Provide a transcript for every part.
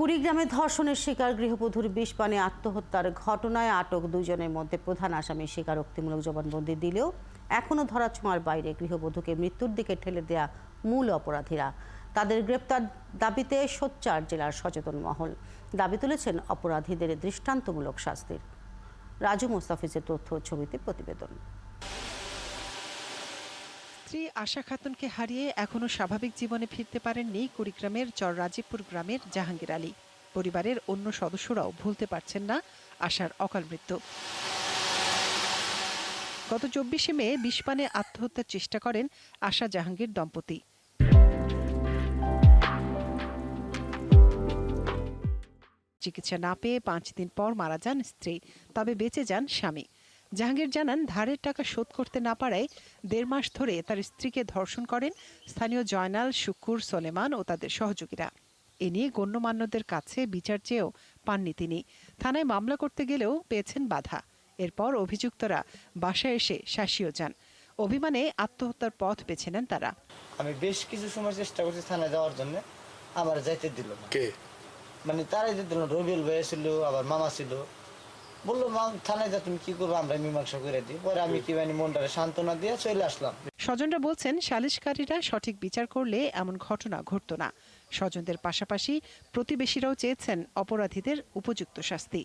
কুড়িগ্রামে ধর্ষণের শিকার গৃহবধূর বিষ পানে আত্মহত্যার ঘটনায় আটক দুজনের মধ্যে প্রধান আসামি স্বীকারোক্তিমূলক জবানবন্দি দিলেও এখনও ধরাছোঁয়ার বাইরে গৃহবধূকে মৃত্যুর দিকে ঠেলে দেয়া মূল অপরাধীরা। তাদের গ্রেপ্তার দাবিতে সোচ্চার জেলার সচেতন মহল। দাবি তুলেছেন অপরাধীদের দৃষ্টান্তমূলক শাস্তির। রাজু মোস্তাফিজের তথ্য ছবিতে প্রতিবেদন। স্ত্রী আশা খাতুনকে হারিয়ে এখনো স্বাভাবিক জীবনে ফিরতে পারেননি কুড়িগ্রামের চর রাজীবপুর গ্রামের জাহাঙ্গীর আলী। পরিবারের অন্য সদস্যরাও ভুলতে পারছেন না আশার অকাল মৃত্যু। গত 24শে মে বিষপানে আত্মহত্যার চেষ্টা করেন আশা জাহাঙ্গীর দম্পতি। চিকিৎসা না পেয়ে 5 দিন পর মারা যান স্ত্রী, তবে বেঁচে যান স্বামী। জাহাঙ্গীর জানান, ধারের টাকা শোধ করতে না পারায় 1.5 মাস ধরে তার স্ত্রীকে ধর্ষণ করেন স্থানীয় জয়নাল, শুক্কুর, সলেমান ও তাদের সহযোগীরা। এ নিয়ে গণ্যমান্যদের কাছে বিচার চেয়েও পাননি তিনি। থানায় মামলা করতে গেলেও পেয়েছেন বাধা। এরপর অভিযুক্তরা বাসায় এসে শাসিয়েও যান। অভিমানে আত্মহত্যার পথ বেছে নেন তারা। আমি বেশ কিছু সময় চেষ্টা করছি থানায় যাওয়ার জন্য, আমার যাইতে দিল না। মানে তারাই দিল না। রবিউল ভাই ছিল, আবার মামা ছিল। বললো, মা থানায় যা, তুমি কি করবো, আমরা মীমাংসা করে দিই। পরে আমি কি মনটারে সান্ত্বনা দিয়ে চলে আসলাম। স্বজনরা বলছেন, সালিশকারীরা সঠিক বিচার করলে এমন ঘটনা ঘটতো না। স্বজনদের পাশাপাশি প্রতিবেশীরাও চেয়েছেন অপরাধীদের উপযুক্ত শাস্তি।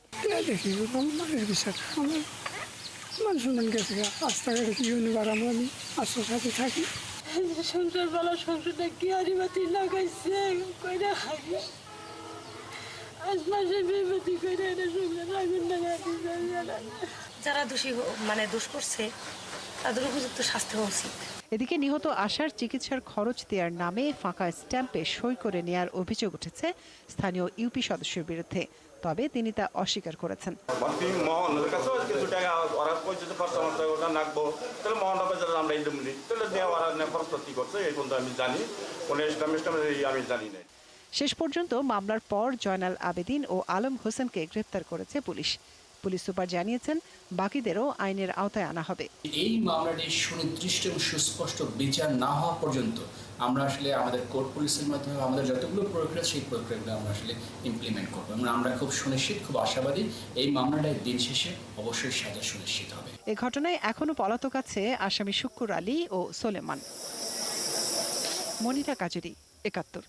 যারা দোষী দোষ করছে তাদের উপযুক্ত শাস্তি হওয়া উচিত। এদিকে নিহত আশার চিকিৎসার খরচ দেওয়ার নামে ফাঁকা স্ট্যাম্পে সই করে নেয়ার অভিযোগ উঠেছে স্থানীয় ইউপি সদস্যের বিরুদ্ধে। তবে তিনি তা অস্বীকার করেছেন। শেষ পর্যন্ত মামলার পর জয়নাল আবেদিন ও আলম হোসেনকে গ্রেপ্তার করেছে পুলিশ। পুলিশ সুপার জানিয়েছেন, বাকিদেরও আইনের আওতায় আনা হবে। এই মামলাটি সুনির্দিষ্ট এবং সুস্পষ্ট বিচার না হওয়া পর্যন্ত আমরা আসলে আমাদের কোর্ট পুলিশের মাধ্যমে আমাদের যতগুলো প্রক্রিয়া, সেই প্রক্রিয়াগুলো আমরা আসলে ইমপ্লিমেন্ট করবো। এবং আমরা খুব সুনিশ্চিত, খুব আশাবাদী এই মামলাটায় দিন শেষে অবশ্যই সাজা সুনিশ্চিত হবে। এ ঘটনায় এখনো পলাতক আছে আসামি শুক্কুর আলী ও সোলেমান। মনিরা কাজুরি, ৭১।